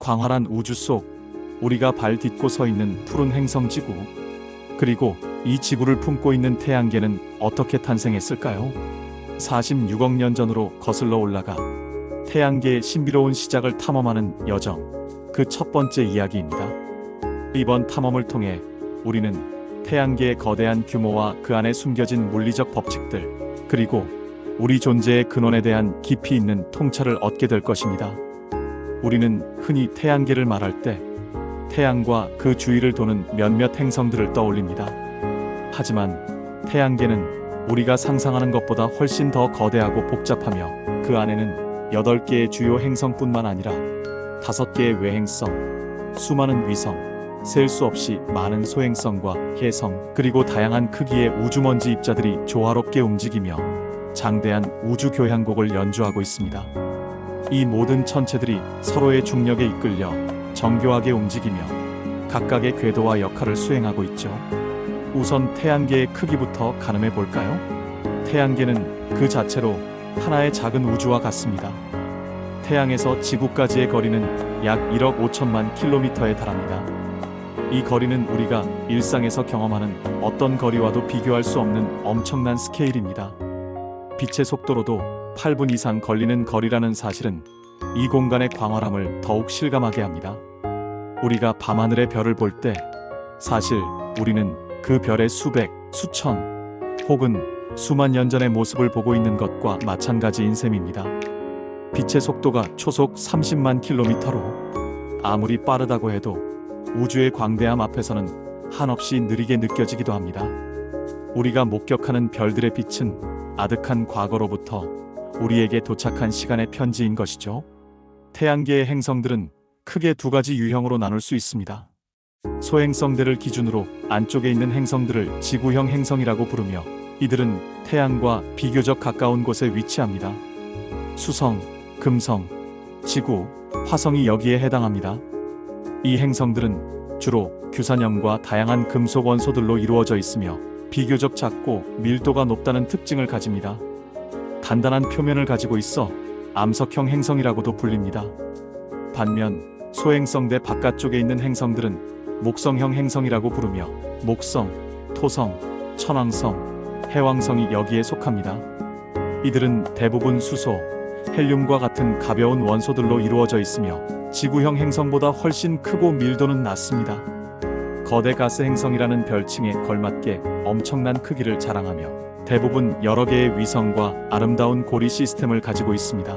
광활한 우주 속 우리가 발 딛고 서 있는 푸른 행성 지구, 그리고 이 지구를 품고 있는 태양계는 어떻게 탄생했을까요? 46억 년 전으로 거슬러 올라가 태양계의 신비로운 시작을 탐험하는 여정, 그 첫 번째 이야기입니다. 이번 탐험을 통해 우리는 태양계의 거대한 규모와 그 안에 숨겨진 물리적 법칙들, 그리고 우리 존재의 근원에 대한 깊이 있는 통찰을 얻게 될 것입니다. 우리는 흔히 태양계를 말할 때 태양과 그 주위를 도는 몇몇 행성들을 떠올립니다. 하지만 태양계는 우리가 상상하는 것보다 훨씬 더 거대하고 복잡하며, 그 안에는 8개의 주요 행성뿐만 아니라 5개의 외행성, 수많은 위성, 셀 수 없이 많은 소행성과 혜성, 그리고 다양한 크기의 우주먼지 입자들이 조화롭게 움직이며 장대한 우주 교향곡을 연주하고 있습니다. 이 모든 천체들이 서로의 중력에 이끌려 정교하게 움직이며 각각의 궤도와 역할을 수행하고 있죠. 우선 태양계의 크기부터 가늠해 볼까요? 태양계는 그 자체로 하나의 작은 우주와 같습니다. 태양에서 지구까지의 거리는 약 1억 5천만 킬로미터에 달합니다. 이 거리는 우리가 일상에서 경험하는 어떤 거리와도 비교할 수 없는 엄청난 스케일입니다. 빛의 속도로도 8분 이상 걸리는 거리라는 사실은 이 공간의 광활함을 더욱 실감하게 합니다. 우리가 밤하늘의 별을 볼 때 사실 우리는 그 별의 수백, 수천, 혹은 수만 년 전의 모습을 보고 있는 것과 마찬가지인 셈입니다. 빛의 속도가 초속 30만 킬로미터로 아무리 빠르다고 해도 우주의 광대함 앞에서는 한없이 느리게 느껴지기도 합니다. 우리가 목격하는 별들의 빛은 아득한 과거로부터 우리에게 도착한 시간의 편지인 것이죠. 태양계의 행성들은 크게 두 가지 유형으로 나눌 수 있습니다. 소행성들을 기준으로 안쪽에 있는 행성들을 지구형 행성이라고 부르며, 이들은 태양과 비교적 가까운 곳에 위치합니다. 수성, 금성, 지구, 화성이 여기에 해당합니다. 이 행성들은 주로 규산염과 다양한 금속 원소들로 이루어져 있으며 비교적 작고 밀도가 높다는 특징을 가집니다. 단단한 표면을 가지고 있어 암석형 행성이라고도 불립니다. 반면 소행성대 바깥쪽에 있는 행성들은 목성형 행성이라고 부르며 목성, 토성, 천왕성, 해왕성이 여기에 속합니다. 이들은 대부분 수소, 헬륨과 같은 가벼운 원소들로 이루어져 있으며 지구형 행성보다 훨씬 크고 밀도는 낮습니다. 거대 가스 행성이라는 별칭에 걸맞게 엄청난 크기를 자랑하며 대부분 여러 개의 위성과 아름다운 고리 시스템을 가지고 있습니다.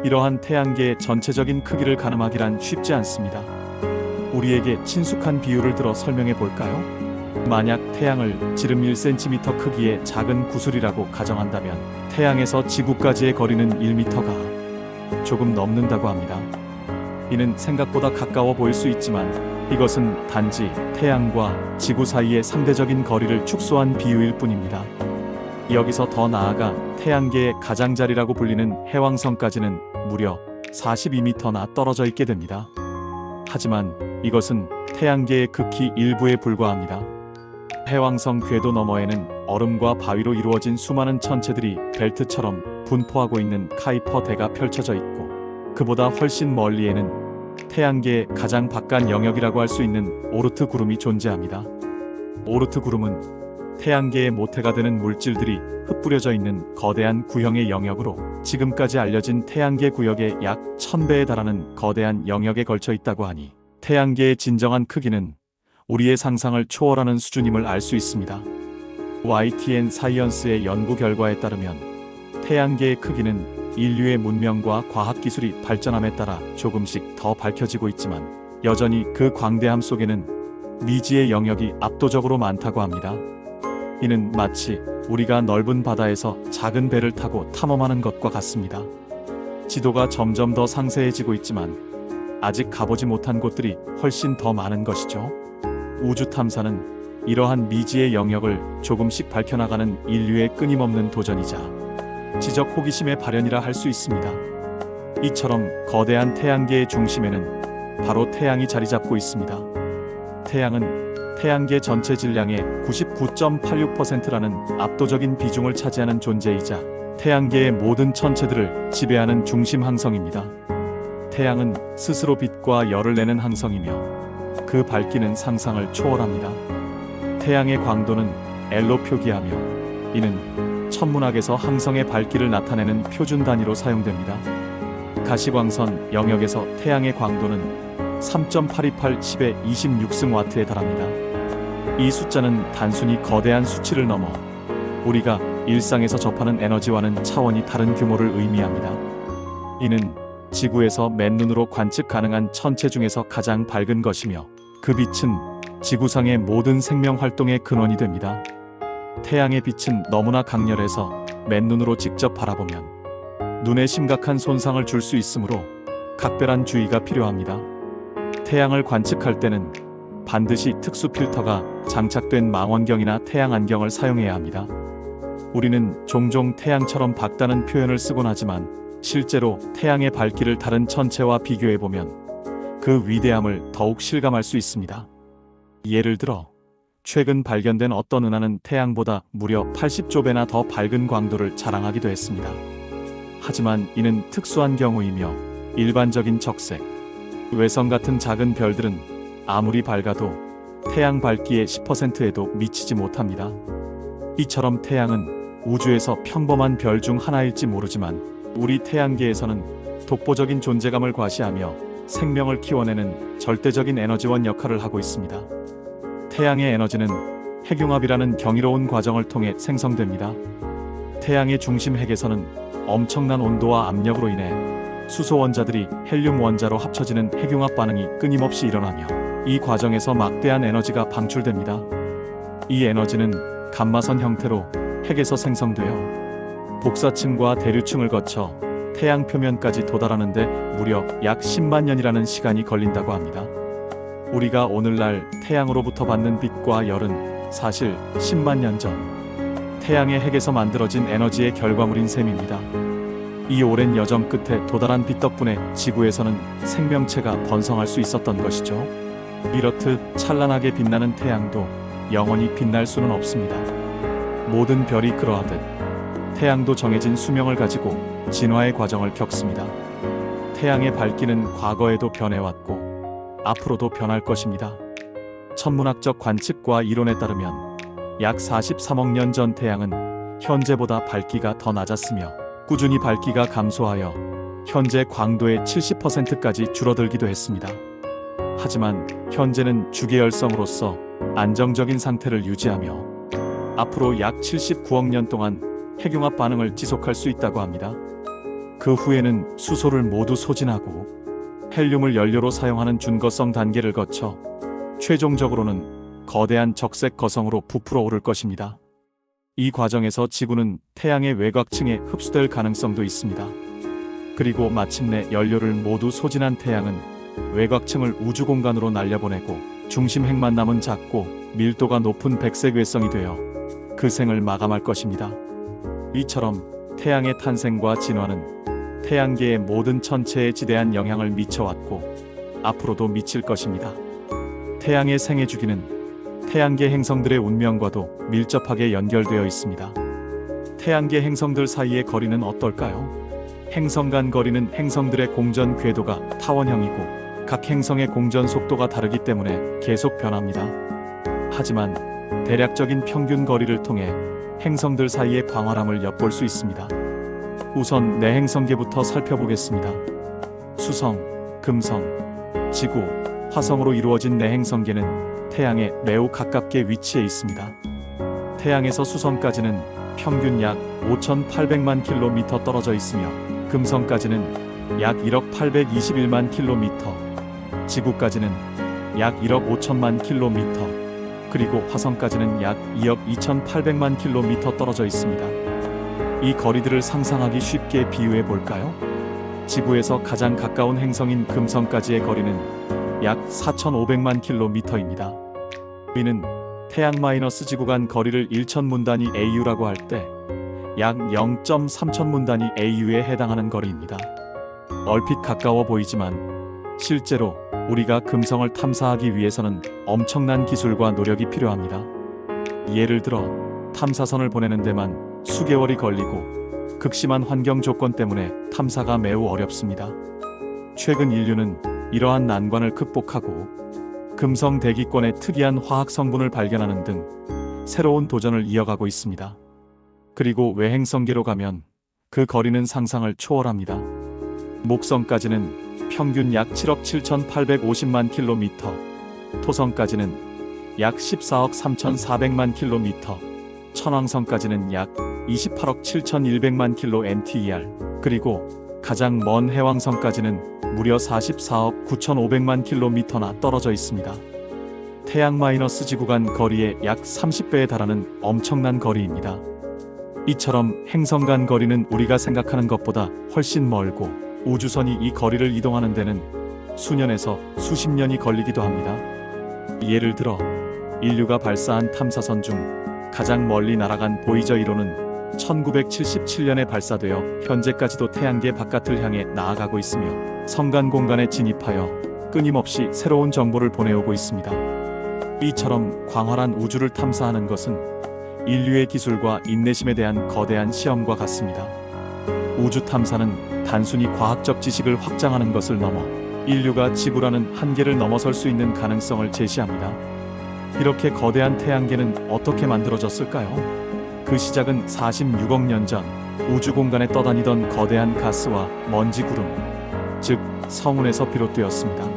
이러한 태양계의 전체적인 크기를 가늠하기란 쉽지 않습니다. 우리에게 친숙한 비유를 들어 설명해 볼까요? 만약 태양을 지름 1cm 크기의 작은 구슬이라고 가정한다면 태양에서 지구까지의 거리는 1m가 조금 넘는다고 합니다. 이는 생각보다 가까워 보일 수 있지만 이것은 단지 태양과 지구 사이의 상대적인 거리를 축소한 비유일 뿐입니다. 여기서 더 나아가 태양계의 가장자리라고 불리는 해왕성까지는 무려 42m나 떨어져 있게 됩니다. 하지만 이것은 태양계의 극히 일부에 불과합니다. 해왕성 궤도 너머에는 얼음과 바위로 이루어진 수많은 천체들이 벨트처럼 분포하고 있는 카이퍼 대가 펼쳐져 있고, 그보다 훨씬 멀리에는 태양계의 가장 바깥 영역이라고 할 수 있는 오르트 구름이 존재합니다. 오르트 구름은 태양계의 모태가 되는 물질들이 흩뿌려져 있는 거대한 구형의 영역으로 지금까지 알려진 태양계 구역의 약 1000배에 달하는 거대한 영역에 걸쳐 있다고 하니 태양계의 진정한 크기는 우리의 상상을 초월하는 수준임을 알 수 있습니다. YTN 사이언스의 연구 결과에 따르면 태양계의 크기는 인류의 문명과 과학기술이 발전함에 따라 조금씩 더 밝혀지고 있지만 여전히 그 광대함 속에는 미지의 영역이 압도적으로 많다고 합니다. 이는 마치 우리가 넓은 바다에서 작은 배를 타고 탐험하는 것과 같습니다. 지도가 점점 더 상세해지고 있지만 아직 가보지 못한 곳들이 훨씬 더 많은 것이죠. 우주 탐사는 이러한 미지의 영역을 조금씩 밝혀나가는 인류의 끊임없는 도전이자 지적 호기심의 발현이라 할 수 있습니다. 이처럼 거대한 태양계의 중심에는 바로 태양이 자리 잡고 있습니다. 태양은 태양계 전체 질량의 99.86%라는 압도적인 비중을 차지하는 존재이자 태양계의 모든 천체들을 지배하는 중심 항성입니다. 태양은 스스로 빛과 열을 내는 항성이며 그 밝기는 상상을 초월합니다. 태양의 광도는 L로 표기하며 이는 천문학에서 항성의 밝기를 나타내는 표준 단위로 사용됩니다. 가시광선 영역에서 태양의 광도는 3.828 10의 26승 와트에 달합니다. 이 숫자는 단순히 거대한 수치를 넘어 우리가 일상에서 접하는 에너지와는 차원이 다른 규모를 의미합니다. 이는 지구에서 맨눈으로 관측 가능한 천체 중에서 가장 밝은 것이며 그 빛은 지구상의 모든 생명 활동의 근원이 됩니다. 태양의 빛은 너무나 강렬해서 맨눈으로 직접 바라보면 눈에 심각한 손상을 줄 수 있으므로 각별한 주의가 필요합니다. 태양을 관측할 때는 반드시 특수 필터가 장착된 망원경이나 태양 안경을 사용해야 합니다. 우리는 종종 태양처럼 밝다는 표현을 쓰곤 하지만 실제로 태양의 밝기를 다른 천체와 비교해보면 그 위대함을 더욱 실감할 수 있습니다. 예를 들어 최근 발견된 어떤 은하는 태양보다 무려 80조 배나 더 밝은 광도를 자랑하기도 했습니다. 하지만 이는 특수한 경우이며 일반적인 적색, 외성 같은 작은 별들은 아무리 밝아도 태양 밝기의 10%에도 미치지 못합니다. 이처럼 태양은 우주에서 평범한 별 중 하나일지 모르지만 우리 태양계에서는 독보적인 존재감을 과시하며 생명을 키워내는 절대적인 에너지원 역할을 하고 있습니다. 태양의 에너지는 핵융합이라는 경이로운 과정을 통해 생성됩니다. 태양의 중심 핵에서는 엄청난 온도와 압력으로 인해 수소 원자들이 헬륨 원자로 합쳐지는 핵융합 반응이 끊임없이 일어나며 이 과정에서 막대한 에너지가 방출됩니다. 이 에너지는 감마선 형태로 핵에서 생성되어 복사층과 대류층을 거쳐 태양 표면까지 도달하는데 무려 약 10만 년이라는 시간이 걸린다고 합니다. 우리가 오늘날 태양으로부터 받는 빛과 열은 사실 10만 년 전 태양의 핵에서 만들어진 에너지의 결과물인 셈입니다. 이 오랜 여정 끝에 도달한 빛 덕분에 지구에서는 생명체가 번성할 수 있었던 것이죠. 이렇듯 찬란하게 빛나는 태양도 영원히 빛날 수는 없습니다. 모든 별이 그러하듯 태양도 정해진 수명을 가지고 진화의 과정을 겪습니다. 태양의 밝기는 과거에도 변해왔고 앞으로도 변할 것입니다. 천문학적 관측과 이론에 따르면 약 43억 년 전 태양은 현재보다 밝기가 더 낮았으며 꾸준히 밝기가 감소하여 현재 광도의 70%까지 줄어들기도 했습니다. 하지만 현재는 주계열성으로서 안정적인 상태를 유지하며 앞으로 약 79억 년 동안 핵융합 반응을 지속할 수 있다고 합니다. 그 후에는 수소를 모두 소진하고 헬륨을 연료로 사용하는 준거성 단계를 거쳐 최종적으로는 거대한 적색 거성으로 부풀어 오를 것입니다. 이 과정에서 지구는 태양의 외곽층에 흡수될 가능성도 있습니다. 그리고 마침내 연료를 모두 소진한 태양은 외곽층을 우주 공간으로 날려보내고 중심 핵만 남은 작고 밀도가 높은 백색 외성이 되어 그 생을 마감할 것입니다. 이처럼 태양의 탄생과 진화는 태양계의 모든 천체에 지대한 영향을 미쳐왔고 앞으로도 미칠 것입니다. 태양의 생애 주기는 태양계 행성들의 운명과도 밀접하게 연결되어 있습니다. 태양계 행성들 사이의 거리는 어떨까요? 행성 간 거리는 행성들의 공전 궤도가 타원형이고 각 행성의 공전 속도가 다르기 때문에 계속 변합니다. 하지만 대략적인 평균 거리를 통해 행성들 사이의 광활함을 엿볼 수 있습니다. 우선 내행성계부터 살펴보겠습니다. 수성, 금성, 지구, 화성으로 이루어진 내행성계는 태양에 매우 가깝게 위치해 있습니다. 태양에서 수성까지는 평균 약 5,800만 킬로미터 떨어져 있으며 금성까지는 약 1억 821만 킬로미터, 지구까지는 약 1억 5천만 킬로미터, 그리고 화성까지는 약 2억 2,800만 킬로미터 떨어져 있습니다. 이 거리들을 상상하기 쉽게 비유해 볼까요? 지구에서 가장 가까운 행성인 금성까지의 거리는 약 4,500만 킬로미터입니다. 이는 태양-지구 간 거리를 1,000문 단위 AU라고 할 때 약 0.3천문 단위 AU에 해당하는 거리입니다. 얼핏 가까워 보이지만 실제로 우리가 금성을 탐사하기 위해서는 엄청난 기술과 노력이 필요합니다. 예를 들어 탐사선을 보내는 데만 수개월이 걸리고 극심한 환경 조건 때문에 탐사가 매우 어렵습니다. 최근 인류는 이러한 난관을 극복하고 금성 대기권의 특이한 화학 성분을 발견하는 등 새로운 도전을 이어가고 있습니다. 그리고 외행성계로 가면 그 거리는 상상을 초월합니다. 목성까지는 평균 약 7억 7,850만 킬로미터, 토성까지는 약 14억 3,400만 킬로미터, 천왕성까지는 약 28억 7,100만 킬로 MTER, 그리고 가장 먼 해왕성까지는 무려 44억 9,500만 킬로미터나 떨어져 있습니다. 태양-지구 간 거리의 약 30배에 달하는 엄청난 거리입니다. 이처럼 행성 간 거리는 우리가 생각하는 것보다 훨씬 멀고 우주선이 이 거리를 이동하는 데는 수년에서 수십 년이 걸리기도 합니다. 예를 들어 인류가 발사한 탐사선 중 가장 멀리 날아간 보이저 1호는 1977년에 발사되어 현재까지도 태양계 바깥을 향해 나아가고 있으며 성간 공간에 진입하여 끊임없이 새로운 정보를 보내오고 있습니다. 이처럼 광활한 우주를 탐사하는 것은 인류의 기술과 인내심에 대한 거대한 시험과 같습니다. 우주 탐사는 단순히 과학적 지식을 확장하는 것을 넘어 인류가 지구라는 한계를 넘어설 수 있는 가능성을 제시합니다. 이렇게 거대한 태양계는 어떻게 만들어졌을까요? 그 시작은 46억 년 전 우주 공간에 떠다니던 거대한 가스와 먼지 구름, 즉 성운에서 비롯되었습니다.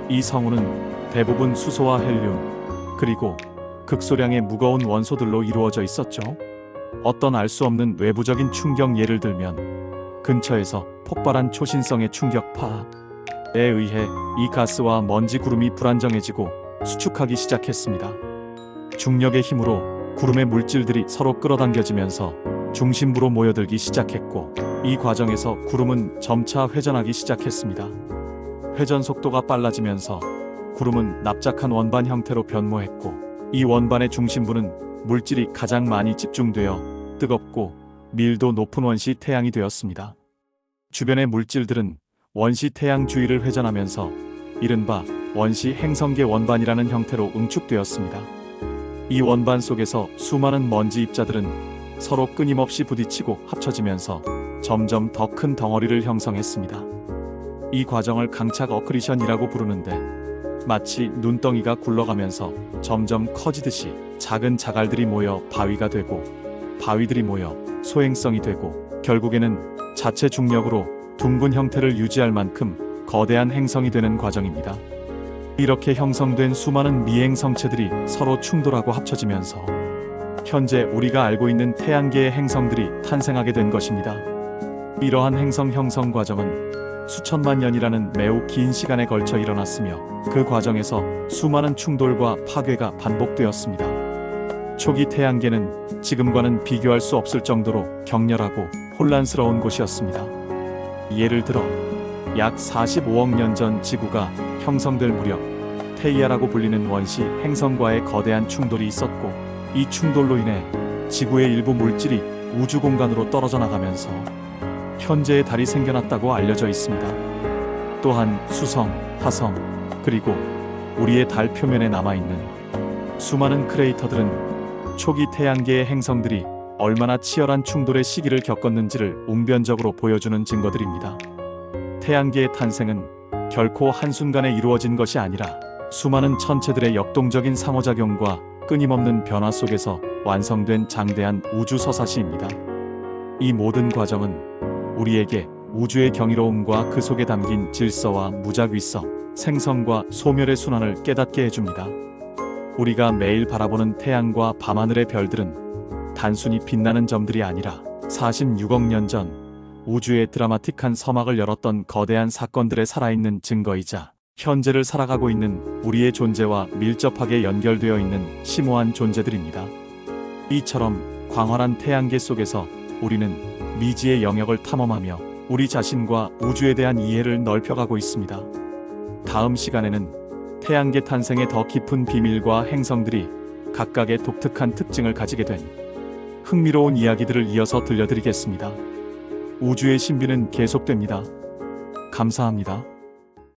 이 성운은 대부분 수소와 헬륨, 그리고 극소량의 무거운 원소들로 이루어져 있었죠. 어떤 알 수 없는 외부적인 충격, 예를 들면 근처에서 폭발한 초신성의 충격파에 의해 이 가스와 먼지 구름이 불안정해지고 수축하기 시작했습니다. 중력의 힘으로 구름의 물질들이 서로 끌어당겨지면서 중심부로 모여들기 시작했고, 이 과정에서 구름은 점차 회전하기 시작했습니다. 회전 속도가 빨라지면서 구름은 납작한 원반 형태로 변모했고, 이 원반의 중심부는 물질이 가장 많이 집중되어 뜨겁고 밀도 높은 원시 태양이 되었습니다. 주변의 물질들은 원시 태양 주위를 회전하면서 이른바 원시 행성계 원반이라는 형태로 응축되었습니다. 이 원반 속에서 수많은 먼지 입자들은 서로 끊임없이 부딪히고 합쳐지면서 점점 더 큰 덩어리를 형성했습니다. 이 과정을 강착 어크리션이라고 부르는데, 마치 눈덩이가 굴러가면서 점점 커지듯이 작은 자갈들이 모여 바위가 되고, 바위들이 모여 소행성이 되고, 결국에는 자체 중력으로 둥근 형태를 유지할 만큼 거대한 행성이 되는 과정입니다. 이렇게 형성된 수많은 미행성체들이 서로 충돌하고 합쳐지면서 현재 우리가 알고 있는 태양계의 행성들이 탄생하게 된 것입니다. 이러한 행성 형성 과정은 수천만 년이라는 매우 긴 시간에 걸쳐 일어났으며, 그 과정에서 수많은 충돌과 파괴가 반복되었습니다. 초기 태양계는 지금과는 비교할 수 없을 정도로 격렬하고 혼란스러운 곳이었습니다. 예를 들어 약 45억 년 전 지구가 형성될 무렵 테이아라고 불리는 원시 행성과의 거대한 충돌이 있었고, 이 충돌로 인해 지구의 일부 물질이 우주 공간으로 떨어져 나가면서 현재의 달이 생겨났다고 알려져 있습니다. 또한 수성, 화성, 그리고 우리의 달 표면에 남아있는 수많은 크레이터들은 초기 태양계의 행성들이 얼마나 치열한 충돌의 시기를 겪었는지를 웅변적으로 보여주는 증거들입니다. 태양계의 탄생은 결코 한순간에 이루어진 것이 아니라 수많은 천체들의 역동적인 상호작용과 끊임없는 변화 속에서 완성된 장대한 우주 서사시입니다. 이 모든 과정은 우리에게 우주의 경이로움과 그 속에 담긴 질서와 무작위성, 생성과 소멸의 순환을 깨닫게 해줍니다. 우리가 매일 바라보는 태양과 밤하늘의 별들은 단순히 빛나는 점들이 아니라 46억 년 전 우주의 드라마틱한 서막을 열었던 거대한 사건들의 살아있는 증거이자 현재를 살아가고 있는 우리의 존재와 밀접하게 연결되어 있는 심오한 존재들입니다. 이처럼 광활한 태양계 속에서 우리는 미지의 영역을 탐험하며 우리 자신과 우주에 대한 이해를 넓혀가고 있습니다. 다음 시간에는 태양계 탄생의 더 깊은 비밀과 행성들이 각각의 독특한 특징을 가지게 된 흥미로운 이야기들을 이어서 들려드리겠습니다. 우주의 신비는 계속됩니다. 감사합니다.